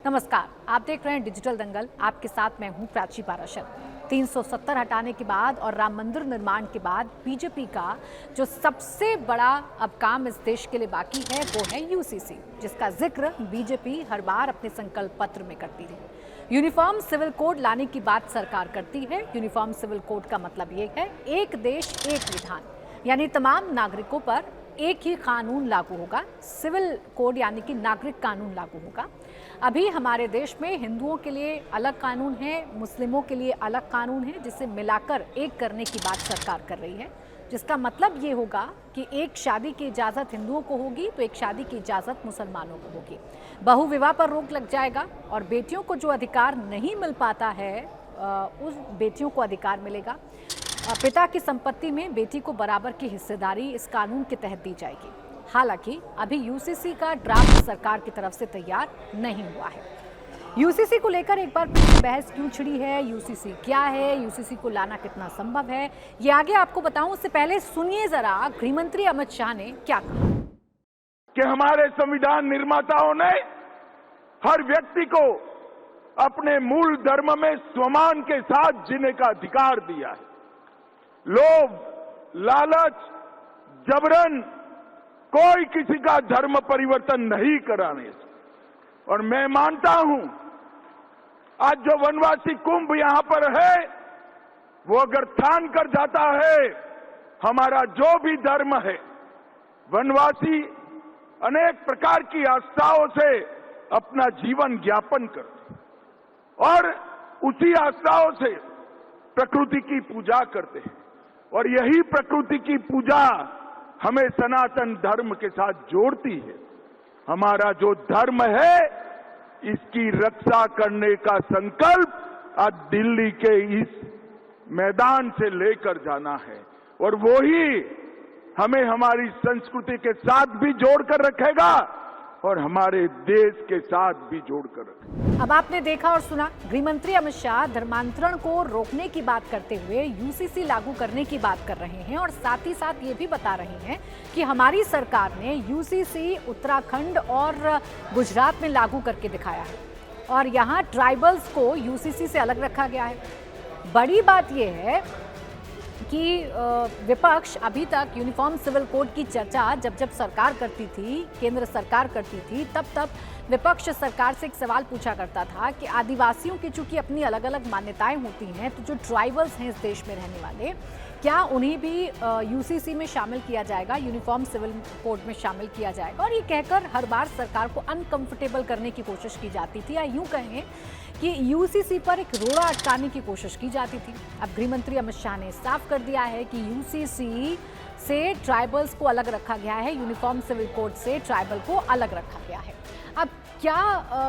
नमस्कार, आप देख रहे हैं डिजिटल दंगल। आपके साथ मैं हूं प्राची पाराशर। 370 हटाने के बाद और राम मंदिर निर्माण के बाद बीजेपी का जो सबसे बड़ा अब काम इस देश के लिए बाकी है वो है यूसीसी, जिसका जिक्र बीजेपी हर बार अपने संकल्प पत्र में करती है। यूनिफॉर्म सिविल कोड लाने की बात सरकार करती है। यूनिफॉर्म सिविल कोड का मतलब ये है एक देश एक विधान, यानी तमाम नागरिकों पर एक ही कानून लागू होगा। सिविल कोड यानी कि नागरिक कानून लागू होगा। अभी हमारे देश में हिंदुओं के लिए अलग कानून है, मुस्लिमों के लिए अलग कानून है, जिसे मिलाकर एक करने की बात सरकार कर रही है, जिसका मतलब ये होगा कि एक शादी की इजाज़त हिंदुओं को होगी तो एक शादी की इजाज़त मुसलमानों को होगी। बहु विवाह पर रोक लग जाएगा और बेटियों को जो अधिकार नहीं मिल पाता है उस बेटियों को अधिकार मिलेगा। पिता की संपत्ति में बेटी को बराबर की हिस्सेदारी इस कानून के तहत दी जाएगी। हालांकि अभी यूसीसी का ड्राफ्ट सरकार की तरफ से तैयार नहीं हुआ है। यूसीसी को लेकर एक बार फिर बहस क्यों छिड़ी है, यूसीसी क्या है, यूसीसी को लाना कितना संभव है, ये आगे आपको बताऊं। उससे पहले सुनिए जरा गृह मंत्री अमित शाह ने क्या कहा। कि हमारे संविधान निर्माताओं ने हर व्यक्ति को अपने मूल धर्म में स्वमान के साथ जीने का अधिकार दिया है। लोभ, लालच, जबरन कोई किसी का धर्म परिवर्तन नहीं कराने से। और मैं मानता हूं आज जो वनवासी कुंभ यहां पर है वो अगर ठान कर जाता है हमारा जो भी धर्म है, वनवासी अनेक प्रकार की आस्थाओं से अपना जीवन ज्ञापन करते और उसी आस्थाओं से प्रकृति की पूजा करते हैं। और यही प्रकृति की पूजा हमें सनातन धर्म के साथ जोड़ती है। हमारा जो धर्म है इसकी रक्षा करने का संकल्प आज दिल्ली के इस मैदान से लेकर जाना है और वो ही हमें हमारी संस्कृति के साथ भी जोड़कर रखेगा और हमारे देश के साथ भी जोड़कर रखेगा। अब आपने देखा और सुना, गृह मंत्री अमित शाह धर्मांतरण को रोकने की बात करते हुए यूसीसी लागू करने की बात कर रहे हैं और साथ ही साथ ये भी बता रहे हैं कि हमारी सरकार ने यूसीसी उत्तराखंड और गुजरात में लागू करके दिखाया है और यहाँ ट्राइबल्स को यूसीसी से अलग रखा गया है। बड़ी बात यह है कि विपक्ष अभी तक यूनिफॉर्म सिविल कोड की चर्चा जब सरकार करती थी, केंद्र सरकार करती थी, तब विपक्ष सरकार से एक सवाल पूछा करता था कि आदिवासियों की चूंकि अपनी अलग अलग मान्यताएं होती हैं, तो जो ट्राइबल्स हैं इस देश में रहने वाले, क्या उन्हें भी यूसीसी में शामिल किया जाएगा, यूनिफॉर्म सिविल कोड में शामिल किया जाएगा। और ये कहकर हर बार सरकार को अनकंफर्टेबल करने की कोशिश की जाती थी, या यूं कहें कि यूसीसी पर एक रोड़ा अटकाने की कोशिश की जाती थी। अब गृह मंत्री अमित शाह ने साफ कर दिया है कि यूसीसी से ट्राइबल्स को अलग रखा गया है, यूनिफॉर्म सिविल कोड से ट्राइबल को अलग रखा गया है। अब क्या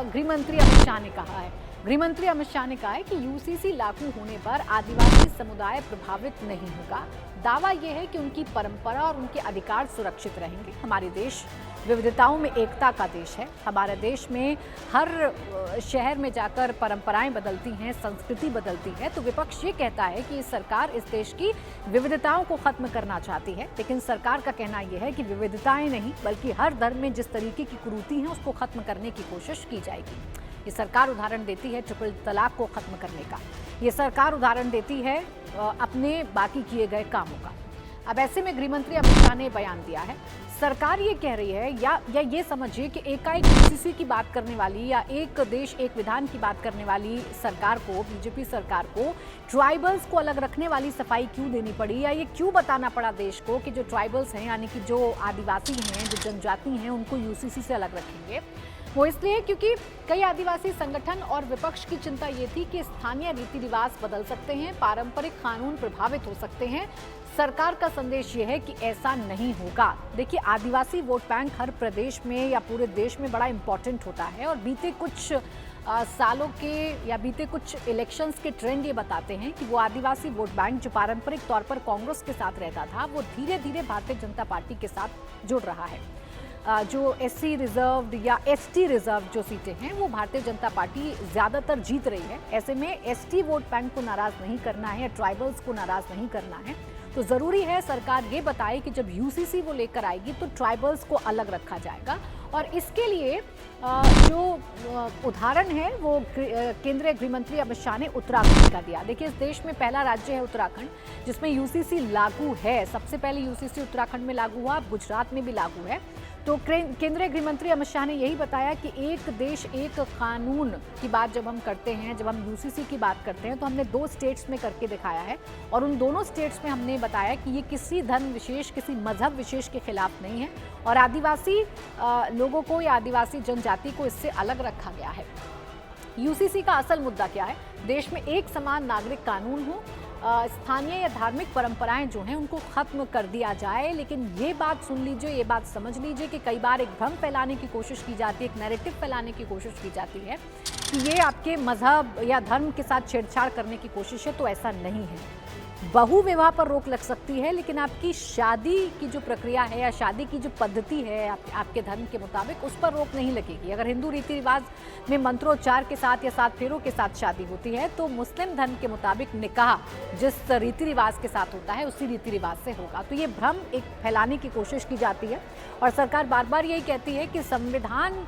गृह मंत्री अमित शाह ने कहा है? गृह मंत्री अमित शाह ने कहा है कि यूसीसी लागू होने पर आदिवासी समुदाय प्रभावित नहीं होगा। दावा यह है कि उनकी परंपरा और उनके अधिकार सुरक्षित रहेंगे। हमारे देश विविधताओं में एकता का देश है। हमारे देश में हर शहर में जाकर परंपराएं बदलती हैं, संस्कृति बदलती है। तो विपक्ष ये कहता है कि सरकार इस देश की विविधताओं को खत्म करना चाहती है, लेकिन सरकार का कहना यह है कि विविधताएं नहीं बल्कि हर धर्म में जिस तरीके की कुरीति है उसको खत्म करने की कोशिश की जाएगी। ये सरकार उदाहरण देती है ट्रिपल तलाक को खत्म करने का। ये सरकार उदाहरण देती है अपने बाकी किए गए कामों का। अब ऐसे में गृह मंत्री अमित शाह ने बयान दिया है, सरकार ये कह रही है या ये समझिए कि एकाएक यूसीसी की बात करने वाली या एक देश एक विधान की बात करने वाली सरकार को, बीजेपी सरकार को ट्राइबल्स को अलग रखने वाली सफाई क्यों देनी पड़ी, या ये क्यों बताना पड़ा देश को कि जो ट्राइबल्स हैं यानी कि जो आदिवासी हैं, जो जनजाति हैं, उनको यूसीसी से अलग रखेंगे। वो इसलिए क्योंकि कई आदिवासी संगठन और विपक्ष की चिंता ये थी कि स्थानीय रीति रिवाज बदल सकते हैं, पारंपरिक कानून प्रभावित हो सकते हैं। सरकार का संदेश ये है कि ऐसा नहीं होगा। देखिए, आदिवासी वोट बैंक हर प्रदेश में या पूरे देश में बड़ा इंपॉर्टेंट होता है और बीते कुछ सालों के या बीते कुछ इलेक्शंस के ट्रेंड ये बताते हैं कि वो आदिवासी वोट बैंक जो पारंपरिक तौर पर कांग्रेस के साथ रहता था, वो धीरे धीरे भारतीय जनता पार्टी के साथ जुड़ रहा है। जो एससी रिजर्व्ड या एसटी रिजर्व जो सीटें हैं वो भारतीय जनता पार्टी ज़्यादातर जीत रही है। ऐसे में एसटी वोट बैंक को नाराज़ नहीं करना है या ट्राइबल्स को नाराज़ नहीं करना है, तो ज़रूरी है सरकार ये बताए कि जब यूसीसी वो लेकर आएगी तो ट्राइबल्स को अलग रखा जाएगा। और इसके लिए जो उदाहरण है वो केंद्रीय गृह मंत्री अमित शाह ने उत्तराखंड का दिया। देखिए, इस देश में पहला राज्य है उत्तराखंड जिसमें यूसीसी लागू है। सबसे पहले यूसीसी उत्तराखंड में लागू हुआ, गुजरात में भी लागू है। तो केंद्रीय गृह मंत्री अमित शाह ने यही बताया कि एक देश एक कानून की बात जब हम करते हैं, जब हम यूसीसी की बात करते हैं, तो हमने 2 स्टेट्स में करके दिखाया है और उन दोनों स्टेट्स में हमने बताया कि ये किसी धर्म विशेष, किसी मजहब विशेष के खिलाफ नहीं है और आदिवासी लोगों को या आदिवासी जनजाति को इससे अलग रखा गया है। यूसीसी का असल मुद्दा क्या है? देश में एक समान नागरिक कानून हो, स्थानीय या धार्मिक परंपराएं जो हैं उनको खत्म कर दिया जाए। लेकिन ये बात सुन लीजिए, ये बात समझ लीजिए कि कई बार एक भ्रम फैलाने की कोशिश की जाती है, एक नैरेटिव फैलाने की कोशिश की जाती है कि ये आपके मजहब या धर्म के साथ छेड़छाड़ करने की कोशिश है, तो ऐसा नहीं है। बहु विवाह पर रोक लग सकती है, लेकिन आपकी शादी की जो प्रक्रिया है या शादी की जो पद्धति है आपके धर्म के मुताबिक, उस पर रोक नहीं लगेगी। अगर हिंदू रीति रिवाज में मंत्रोच्चार के साथ या 7 फेरों के साथ शादी होती है, तो मुस्लिम धर्म के मुताबिक निकाह जिस रीति रिवाज के साथ होता है उसी रीति रिवाज से होगा। तो ये भ्रम एक फैलाने की कोशिश की जाती है और सरकार बार बार यही कहती है कि संविधान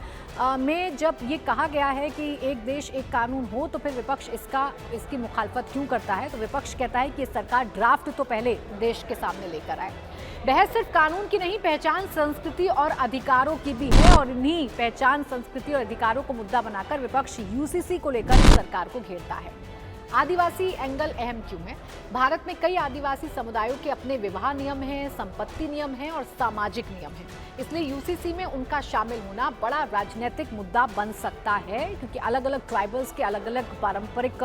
में जब ये कहा गया है कि एक देश एक कानून हो, तो फिर विपक्ष इसकी मुखालफत क्यों करता है? तो विपक्ष कहता है कि सरकार ड्राफ्ट तो पहले देश के सामने लेकर आए। बहस सिर्फ कानून की नहीं, पहचान, संस्कृति और अधिकारों की भी है और इन्हीं पहचान, संस्कृति और अधिकारों को मुद्दा बनाकर विपक्ष यूसीसी को लेकर सरकार को घेरता है। आदिवासी एंगल अहम क्यों है? भारत में कई आदिवासी समुदायों के अपने विवाह नियम हैं, संपत्ति नियम हैं और सामाजिक नियम हैं। इसलिए यूसीसी में उनका शामिल होना बड़ा राजनीतिक मुद्दा बन सकता है, क्योंकि अलग अलग ट्राइबल्स के अलग अलग पारंपरिक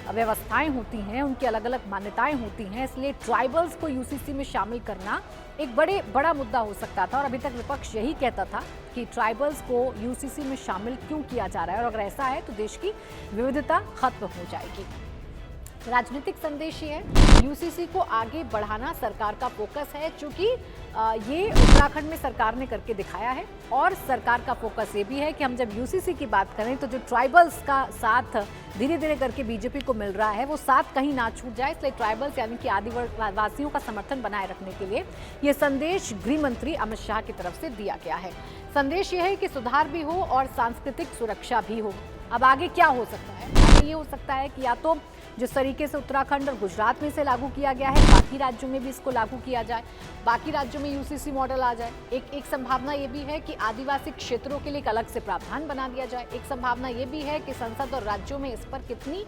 व्यवस्थाएं होती हैं, उनकी अलग अलग मान्यताएं होती हैं। इसलिए ट्राइबल्स को यूसीसी में शामिल करना एक बड़ा मुद्दा हो सकता था और अभी तक विपक्ष यही कहता था कि ट्राइबल्स को यूसीसी में शामिल क्यों किया जा रहा है और अगर ऐसा है तो देश की विविधता खत्म हो जाएगी। राजनीतिक संदेश ये है, यूसीसी को आगे बढ़ाना सरकार का फोकस है, क्योंकि ये उत्तराखंड में सरकार ने करके दिखाया है और सरकार का फोकस ये भी है कि हम जब यूसीसी की बात करें तो जो ट्राइबल्स का साथ धीरे धीरे करके बीजेपी को मिल रहा है वो साथ कहीं ना छूट जाए। इसलिए ट्राइबल्स यानी कि आदिवासियों का समर्थन बनाए रखने के लिए ये संदेश गृह मंत्री अमित शाह की तरफ से दिया गया है। संदेश ये है कि सुधार भी हो और सांस्कृतिक सुरक्षा भी हो। अब आगे क्या हो सकता है? आगे ये हो सकता है कि या तो जिस तरीके से उत्तराखंड और गुजरात में इसे लागू किया गया है, बाकी राज्यों में भी इसको लागू किया जाए, बाकी राज्यों में यूसीसी मॉडल आ जाए। एक संभावना ये भी है कि आदिवासी क्षेत्रों के लिए एक अलग से प्रावधान बना दिया जाए। एक संभावना ये भी है कि संसद और राज्यों में इस पर कितनी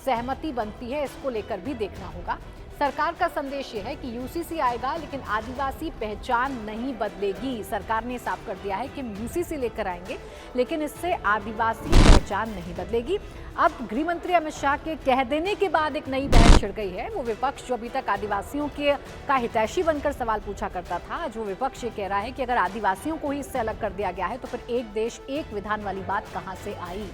सहमति बनती है, इसको लेकर भी देखना होगा। सरकार का संदेश ये है कि यूसीसी आएगा लेकिन आदिवासी पहचान नहीं बदलेगी। सरकार ने साफ कर दिया है कि हम यूसीसी लेकर आएंगे लेकिन इससे आदिवासी पहचान नहीं बदलेगी। अब गृह मंत्री अमित शाह के कह देने के बाद एक नई बहस छिड़ गई है। वो विपक्ष जो अभी तक आदिवासियों का हितैषी बनकर सवाल पूछा करता था, आज वो विपक्ष ये कह रहा है कि अगर आदिवासियों को ही इससे अलग कर दिया गया है तो फिर एक देश एक विधान वाली बात कहाँ से आई?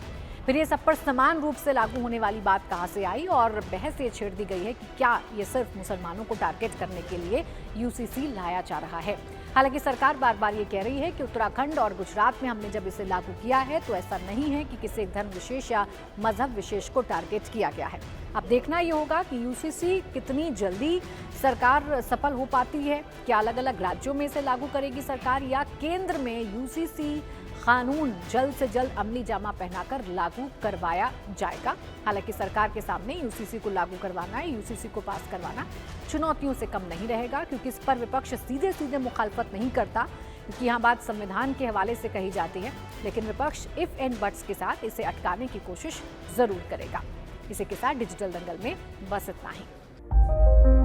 फिर ये सब पर समान रूप से लागू होने वाली बात कहाँ से आई? और बहस ये छेड़ दी गई है कि क्या ये सिर्फ मुसलमानों को टारगेट करने के लिए यूसीसी लाया जा रहा है। हालांकि सरकार बार बार ये कह रही है कि उत्तराखंड और गुजरात में हमने जब इसे लागू किया है तो ऐसा नहीं है कि किसी धर्म विशेष या मजहब विशेष को टारगेट किया गया है। अब देखना ये होगा कि यूसीसी कितनी जल्दी सरकार सफल हो पाती है। क्या अलग अलग राज्यों में इसे लागू करेगी सरकार या केंद्र में यूसीसी कानून जल्द से जल्द अमली जामा पहनाकर लागू करवाया जाएगा। हालांकि सरकार के सामने यूसीसी को लागू करवाना, यूसीसी को पास करवाना चुनौतियों से कम नहीं रहेगा, क्योंकि इस पर विपक्ष सीधे सीधे मुखालफत नहीं करता, क्योंकि यहाँ बात संविधान के हवाले से कही जाती है। लेकिन विपक्ष इफ एंड बट्स के साथ इसे अटकाने की कोशिश जरूर करेगा। इसी के साथ डिजिटल दंगल में बस इतना ही।